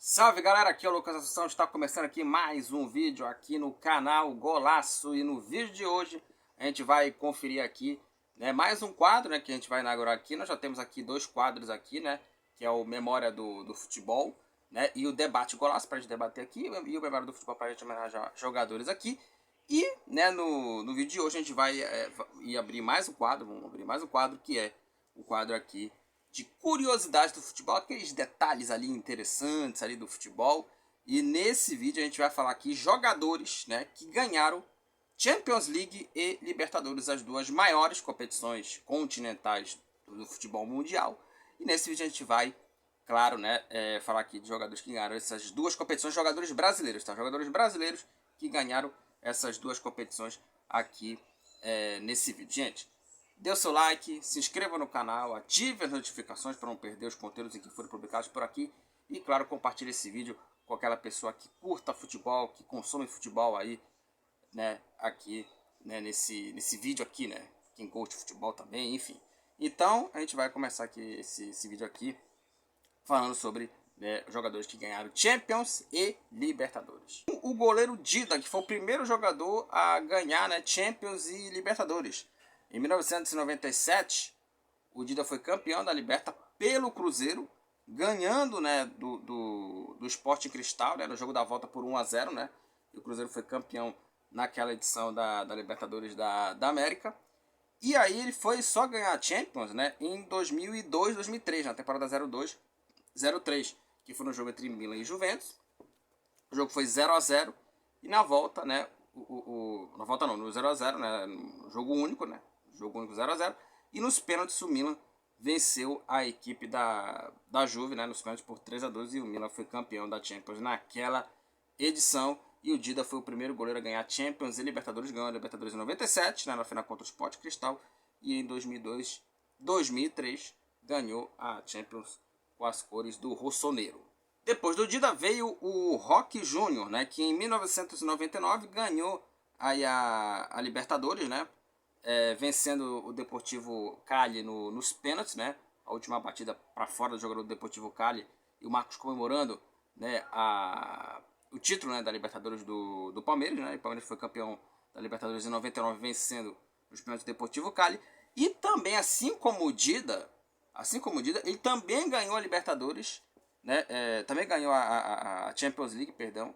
Salve galera, aqui é o Lucas Assunção, está começando aqui mais um vídeo aqui no canal Golaço. E no vídeo de hoje a gente vai conferir aqui, né, mais um quadro, né, que a gente vai inaugurar aqui. Nós já temos aqui dois quadros aqui, né, que é o Memória do Futebol, né, e o Debate Golaço para a gente debater aqui, e o Memória do Futebol para a gente homenagear jogadores aqui. E, né, no vídeo de hoje a gente vai abrir mais um quadro, vamos abrir mais um quadro que é o quadro aqui de curiosidades do futebol, aqueles detalhes ali interessantes ali do futebol. E nesse vídeo a gente vai falar aqui jogadores, né, que ganharam Champions League e Libertadores, as duas maiores competições continentais do futebol mundial. E nesse vídeo a gente vai, claro, né, falar aqui de jogadores que ganharam essas duas competições, jogadores brasileiros, tá? Jogadores brasileiros que ganharam essas duas competições aqui nesse vídeo. Gente, dê o seu like, se inscreva no canal, ative as notificações para não perder os conteúdos que forem publicados por aqui. E claro, compartilhe esse vídeo com aquela pessoa que curta futebol, que consome futebol aí, né, aqui, né, nesse vídeo aqui, né, quem curte futebol também, enfim. Então, a gente vai começar aqui esse vídeo aqui falando sobre, né, jogadores que ganharam Champions e Libertadores. O goleiro Dida, que foi o primeiro jogador a ganhar, né, Champions e Libertadores. Em 1997, o Dida foi campeão da Liberta pelo Cruzeiro, ganhando, né, do Sporting Cristal, né, no jogo da volta por 1-0, né? E o Cruzeiro foi campeão naquela edição da Libertadores da América. E aí ele foi só ganhar a Champions, né, em 2002, 2003, na temporada 02-03, que foi no jogo entre Milan e Juventus. O jogo foi 0-0 e na volta, né, na volta não, no 0-0, né, no jogo único, né? Jogo único 0-0. E nos pênaltis o Milan venceu a equipe da Juve, né, nos pênaltis por 3-2. E o Milan foi campeão da Champions naquela edição. E o Dida foi o primeiro goleiro a ganhar Champions e Libertadores. Ganhou a Libertadores em 97, né, na final contra o Sporting Cristal. E em 2002, 2003 ganhou a Champions com as cores do Rossonero. Depois do Dida veio o Roque Júnior, né, que em 1999 ganhou aí a Libertadores, né, vencendo o Deportivo Cali nos pênaltis, né? A última batida para fora do jogador do Deportivo Cali, e o Marcos comemorando, né, o título, né, da Libertadores do Palmeiras, né? O Palmeiras foi campeão da Libertadores em 99, vencendo os pênaltis do Deportivo Cali. E também, assim como o Dida, ele também ganhou a Libertadores, né? Também ganhou a Champions League, perdão,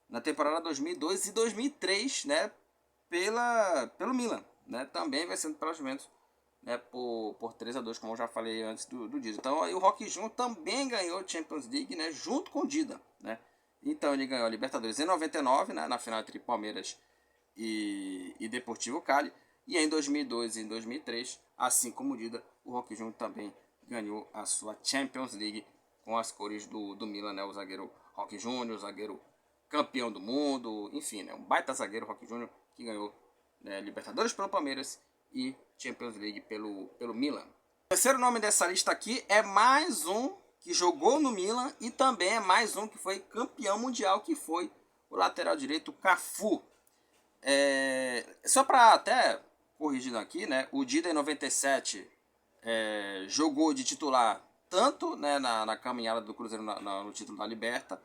na temporada 2002 e 2003, né? Pelo Milan, né, também vencendo pela Juventus, né, por 3-2, como eu já falei antes do Dida. Então aí o Roque Júnior também ganhou Champions League, né, junto com o Dida, né. Então ele ganhou a Libertadores em 99, né, na final entre Palmeiras e Deportivo Cali. E em 2002 e em 2003, assim como o Dida, o Roque Júnior também ganhou a sua Champions League com as cores do Milan, né, o zagueiro Roque Júnior, o zagueiro campeão do mundo, enfim, né, um baita zagueiro Roque Júnior, que ganhou, né, Libertadores pelo Palmeiras e Champions League pelo Milan. O terceiro nome dessa lista aqui é mais um que jogou no Milan e também é mais um que foi campeão mundial, que foi o lateral direito Cafu. Só para até corrigindo aqui, né, o Dida em 97 jogou de titular tanto, né, na caminhada do Cruzeiro no título da Liberta,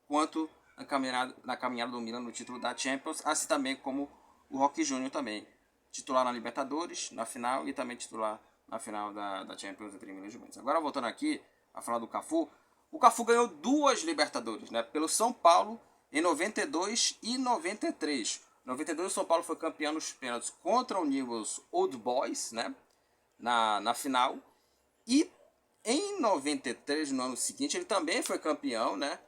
quanto na caminhada do Milan no título da Champions, assim também como o Roque Júnior também, titular na Libertadores, na final, e também titular na final da Champions entre Milan e Juventus. Agora voltando aqui a falar do Cafu, o Cafu ganhou duas Libertadores, né, pelo São Paulo em 92 e 93. Em 92 o São Paulo foi campeão nos pênaltis contra o Newell's Old Boys, né, na final, e em 93, no ano seguinte, ele também foi campeão, né,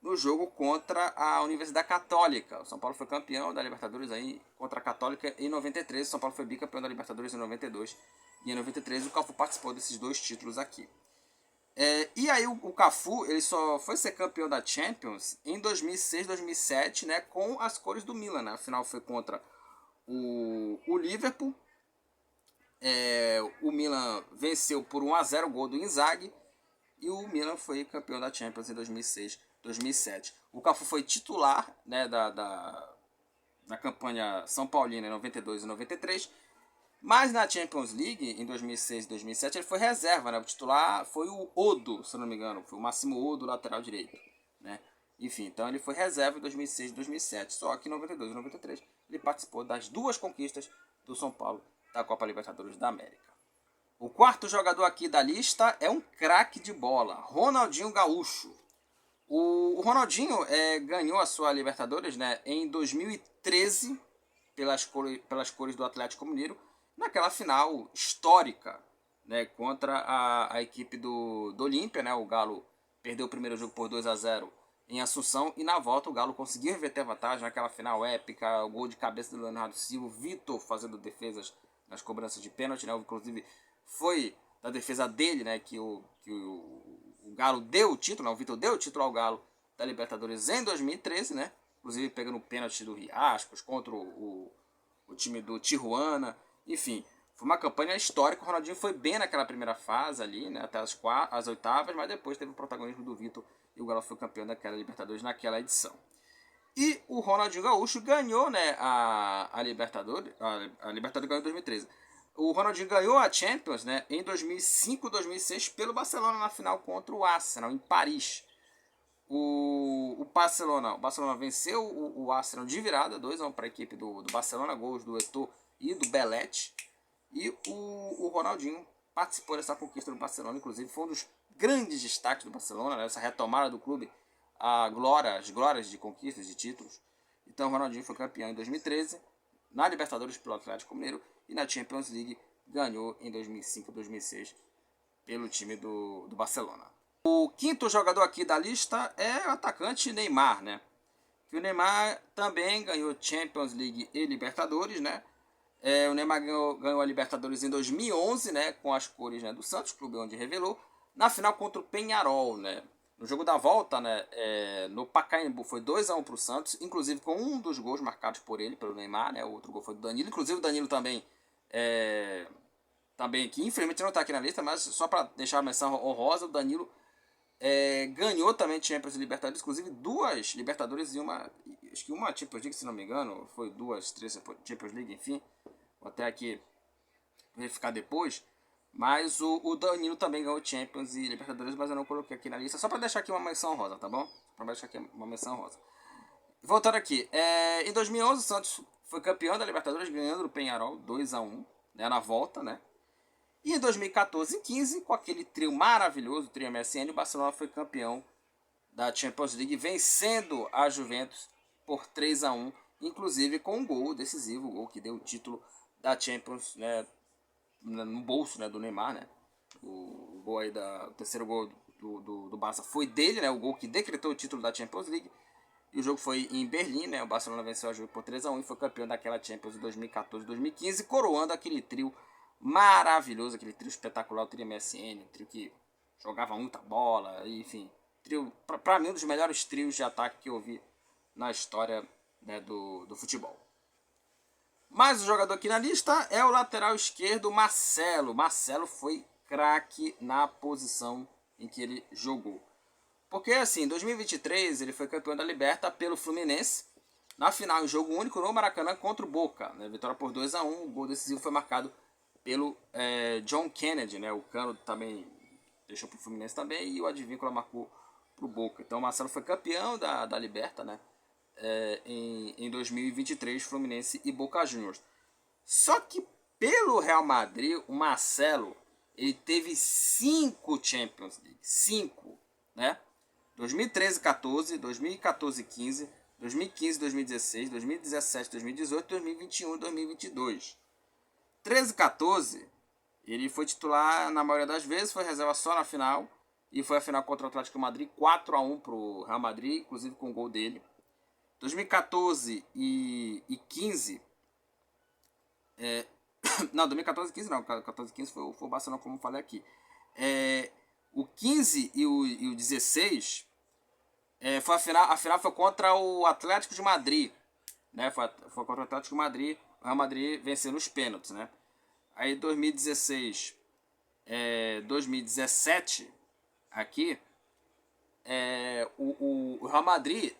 no jogo contra a Universidade Católica. O São Paulo foi campeão da Libertadores aí contra a Católica em 93. O São Paulo foi bicampeão da Libertadores em 92. E em 93 o Cafu participou desses dois títulos aqui. E aí o Cafu, ele só foi ser campeão da Champions em 2006, 2007, né, com as cores do Milan, né? A final foi contra o Liverpool. O Milan venceu por 1-0 o gol do Inzaghi. E o Milan foi campeão da Champions em 2006, 2007. O Cafu foi titular, né, da campanha São Paulina em 92 e 93. Mas na Champions League, em 2006 e 2007, ele foi reserva, né? O titular foi o Odo, se não me engano. Foi o Máximo Odo, lateral direito, né? Enfim, então ele foi reserva em 2006 e 2007. Só que em 92 e 93 ele participou das duas conquistas do São Paulo da Copa Libertadores da América. O quarto jogador aqui da lista é um craque de bola, Ronaldinho Gaúcho. O Ronaldinho ganhou a sua Libertadores, né, em 2013 pelas cores do Atlético Mineiro, naquela final histórica, né, contra a equipe do Olímpia, né? O Galo perdeu o primeiro jogo por 2-0 em Assunção e na volta o Galo conseguiu reverter a vantagem naquela final épica, o gol de cabeça do Leonardo Silva, o Vitor fazendo defesas nas cobranças de pênalti, né? Inclusive foi da defesa dele, né, que o Galo deu o título, né? O Vitor deu o título ao Galo da Libertadores em 2013, né? Inclusive pegando o pênalti do Riascos contra o time do Tijuana. Enfim, foi uma campanha histórica. O Ronaldinho foi bem naquela primeira fase ali, né, até as oitavas, mas depois teve o protagonismo do Vitor e o Galo foi campeão daquela Libertadores naquela edição. E o Ronaldinho Gaúcho ganhou, né, a Libertadores. A Libertadores ganhou em 2013. O Ronaldinho ganhou a Champions, né, em 2005 e 2006 pelo Barcelona na final contra o Arsenal, em Paris. O Barcelona venceu o Arsenal de virada, 2-1 para a equipe do Barcelona, gols do Eto'o e do Belletti. E o Ronaldinho participou dessa conquista do Barcelona, inclusive foi um dos grandes destaques do Barcelona, né, essa retomada do clube, as glórias de conquistas, de títulos. Então o Ronaldinho foi campeão em 2013, na Libertadores pelo Atlético Mineiro e na Champions League ganhou em 2005 e 2006 pelo time do Barcelona. O quinto jogador aqui da lista é o atacante Neymar, né? Que o Neymar também ganhou Champions League e Libertadores, né? O Neymar ganhou a Libertadores em 2011, né? Com as cores, né, do Santos, clube onde revelou, na final contra o Peñarol, né? No jogo da volta, né, no Pacaembu, foi 2-1 para o Santos, inclusive com um dos gols marcados por ele, pelo Neymar, né? O outro gol foi do Danilo, inclusive o Danilo também também aqui, infelizmente não está aqui na lista, mas só para deixar a menção honrosa, o Danilo ganhou também Champions e Libertadores, inclusive duas Libertadores e acho que uma Champions League, se não me engano, foi três Champions League, enfim, vou até aqui verificar depois, mas o Danilo também ganhou Champions e Libertadores, mas eu não coloquei aqui na lista, só para deixar aqui uma menção rosa, tá bom? Para deixar aqui uma menção rosa. Voltando aqui, em 2011 o Santos foi campeão da Libertadores, ganhando o Peñarol 2-1, né, na volta, né? E em 2014 e 15, com aquele trio maravilhoso, o trio MSN, o Barcelona foi campeão da Champions League, vencendo a Juventus por 3-1, inclusive com um gol decisivo, o gol que deu o título da Champions, né, no bolso, né, do Neymar, né? O gol aí o terceiro gol do Barça foi dele, né? O gol que decretou o título da Champions League. E o jogo foi em Berlim, né? O Barcelona venceu a Juve por 3-1 e foi campeão daquela Champions de 2014 e 2015, coroando aquele trio maravilhoso, aquele trio espetacular, o trio MSN, o trio que jogava muita bola, enfim, trio, para mim, um dos melhores trios de ataque que eu vi na história, né, do futebol. Mas o jogador aqui na lista é o lateral esquerdo Marcelo. Marcelo foi craque na posição em que ele jogou. Porque assim, em 2023 ele foi campeão da Liberta pelo Fluminense, na final em jogo único no Maracanã contra o Boca, né? Vitória por 2-1, o gol decisivo foi marcado pelo John Kennedy, né? O Cano também deixou para o Fluminense também e o Advíncula marcou para o Boca. Então o Marcelo foi campeão da Liberta, né? Em 2023, Fluminense e Boca Juniors. Só que pelo Real Madrid, o Marcelo ele teve 5 Champions League, 5, né? 2013-14, 2014-15, 2015-2016, 2017-2018, 2021 e 2022. 13-14, ele foi titular na maioria das vezes, foi reserva só na final. E foi a final contra o Atlético Madrid, 4-1 para o Real Madrid, inclusive com o gol dele. 2014 e 15... não, 2014 e 15 não, 14 e 15 foi o Barcelona, como eu falei aqui. O 15 e o 16... foi a final foi contra o Atlético de Madrid, né? Foi contra o Atlético de Madrid, o Real Madrid venceu nos pênaltis, né? Aí 2016, 2017 aqui, o Real Madrid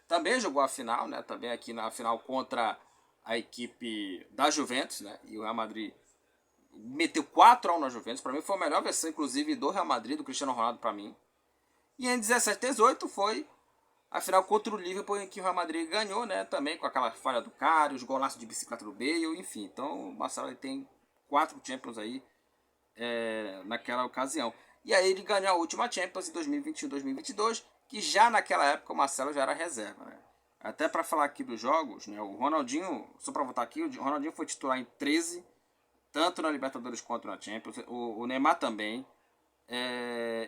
também jogou a final, né? Também aqui na final contra a equipe da Juventus, né? E o Real Madrid meteu 4-1 na Juventus. Para mim foi a melhor versão, inclusive, do Real Madrid, do Cristiano Ronaldo para mim. E em 17-18 foi a final contra o Liverpool, em que o Real Madrid ganhou, né? Também com aquela falha do Karius, os golaços de bicicleta do Bale, enfim. Então o Marcelo tem 4 Champions aí naquela ocasião. E aí ele ganhou a última Champions em 2021-2022, que já naquela época o Marcelo já era reserva, né? Até para falar aqui dos jogos, né? O Ronaldinho, só para voltar aqui, o Ronaldinho foi titular em 13, tanto na Libertadores quanto na Champions. O Neymar também.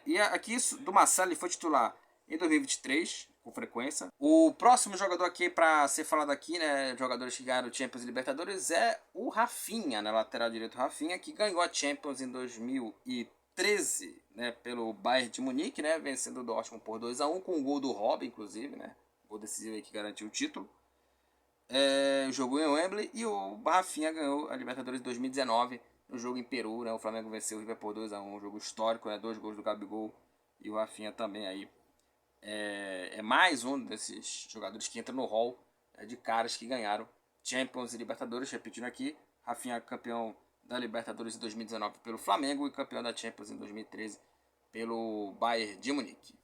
E aqui do Marcelo ele foi titular em 2023, com frequência. O próximo jogador aqui para ser falado aqui, né, jogadores que ganharam Champions e Libertadores, é o Rafinha, né, lateral direito Rafinha, que ganhou a Champions em 2013, né, pelo Bayern de Munique, né, vencendo o Dortmund por 2-1, com o gol do Robben, inclusive, né, gol decisivo aí que garantiu o título. Jogou em Wembley, e o Rafinha ganhou a Libertadores de 2019 no jogo em Peru, né, o Flamengo venceu o River por 2-1, um jogo histórico, né, 2 gols do Gabigol, e o Rafinha também aí mais um desses jogadores que entra no hall de caras que ganharam Champions e Libertadores. Repetindo aqui, Rafinha campeão da Libertadores em 2019 pelo Flamengo e campeão da Champions em 2013 pelo Bayern de Munique.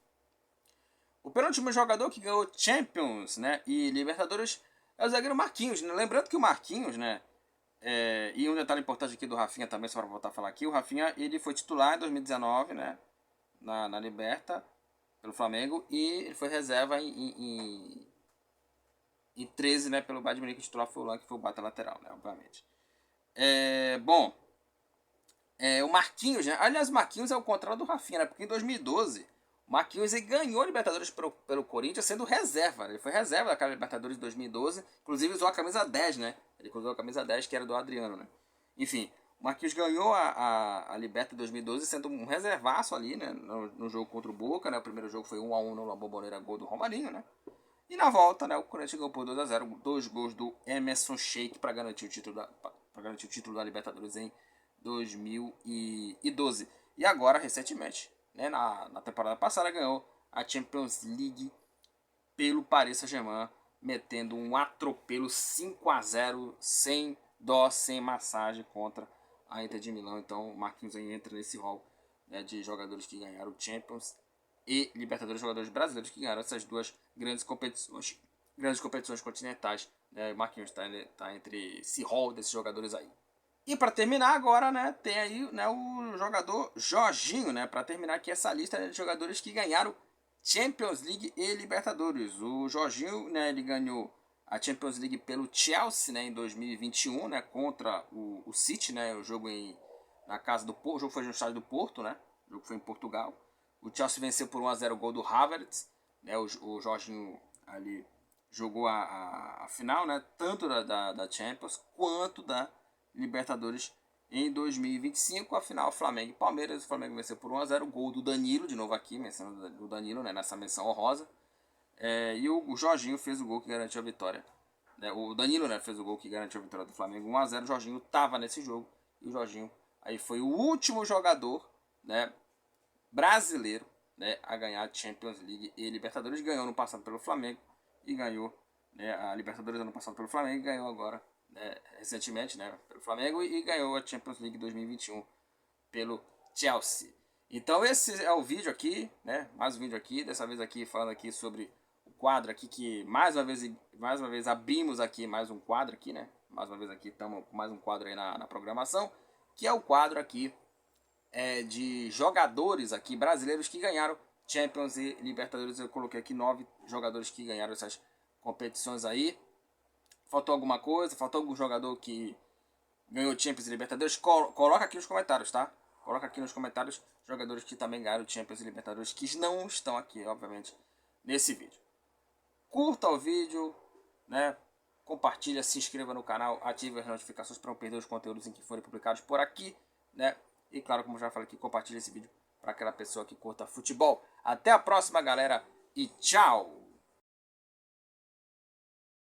O penúltimo jogador que ganhou Champions, né, e Libertadores é o zagueiro Marquinhos, né? Lembrando que o Marquinhos, né, e um detalhe importante aqui do Rafinha também, só para voltar a falar aqui, o Rafinha ele foi titular em 2019, né, na Liberta pelo Flamengo, e ele foi reserva em 13, né, pelo Bayern de Munique. O titular foi o Lan, que foi o bata lateral, né, obviamente. O Marquinhos, né, aliás, o Marquinhos é o contrário do Rafinha, né, porque em 2012 o Marquinhos ele ganhou a Libertadores pelo Corinthians sendo reserva. Ele foi reserva daquela Libertadores de 2012, inclusive usou a camisa 10, né, ele usou a camisa 10 que era do Adriano, né. Enfim, o Marquinhos ganhou a Liberta 2012 sendo um reservaço ali, né, no jogo contra o Boca, né. O primeiro jogo foi 1-1 na Bombonera, gol do Romarinho, né. E na volta, né, o Corinthians ganhou por 2-0, 2 gols do Emerson Sheik para garantir o título da Libertadores em 2012. E agora, recentemente, né, na temporada passada, ganhou a Champions League pelo Paris Saint-Germain, metendo um atropelo 5-0 sem dó, sem massagem contra a Inter de Milão. Então o Marquinhos aí entra nesse hall, né, de jogadores que ganharam Champions e Libertadores, jogadores brasileiros que ganharam essas duas grandes competições continentais. Né, o Marquinhos está entre esse hall desses jogadores aí. E para terminar agora, né, tem aí, né, o jogador Jorginho, né, para terminar aqui essa lista de jogadores que ganharam Champions League e Libertadores. O Jorginho, né, ele ganhou a Champions League pelo Chelsea, né, em 2021, né, contra o City, né, o jogo na casa do Porto, o jogo foi no estádio do Porto, né, o jogo foi em Portugal. O Chelsea venceu por 1-0 o gol do Havertz, né, o Jorginho ali jogou a final, né, tanto da Champions quanto da Libertadores em 2025, a final Flamengo e Palmeiras. O Flamengo venceu por 1-0, gol do Danilo, de novo aqui, mencionando do Danilo, né, nessa menção honrosa. E o Jorginho fez o gol que garantiu a vitória. O Danilo, né, fez o gol que garantiu a vitória do Flamengo 1-0. O Jorginho estava nesse jogo, e o Jorginho aí foi o último jogador, né, brasileiro, né, a ganhar a Champions League e Libertadores. Ganhou no passado pelo Flamengo e ganhou, né, a Libertadores ano passado pelo Flamengo e ganhou agora, recentemente, né, pelo Flamengo, e ganhou a Champions League 2021 pelo Chelsea. Então esse é o vídeo aqui, né, mais um vídeo aqui, dessa vez aqui falando aqui sobre o quadro aqui, que mais uma vez abrimos aqui mais um quadro aqui, né, mais uma vez aqui estamos com mais um quadro aí na programação, que é o quadro aqui de jogadores aqui brasileiros que ganharam Champions e Libertadores. Eu coloquei aqui 9 jogadores que ganharam essas competições aí. Faltou alguma coisa? Faltou algum jogador que ganhou Champions e Libertadores? Coloca aqui nos comentários, tá? Coloca aqui nos comentários jogadores que também ganharam Champions e Libertadores, que não estão aqui, obviamente, nesse vídeo. Curta o vídeo, né? Compartilha, se inscreva no canal, ative as notificações para não perder os conteúdos em que forem publicados por aqui, né? E claro, como já falei aqui, compartilhe esse vídeo para aquela pessoa que curta futebol. Até a próxima, galera, e tchau!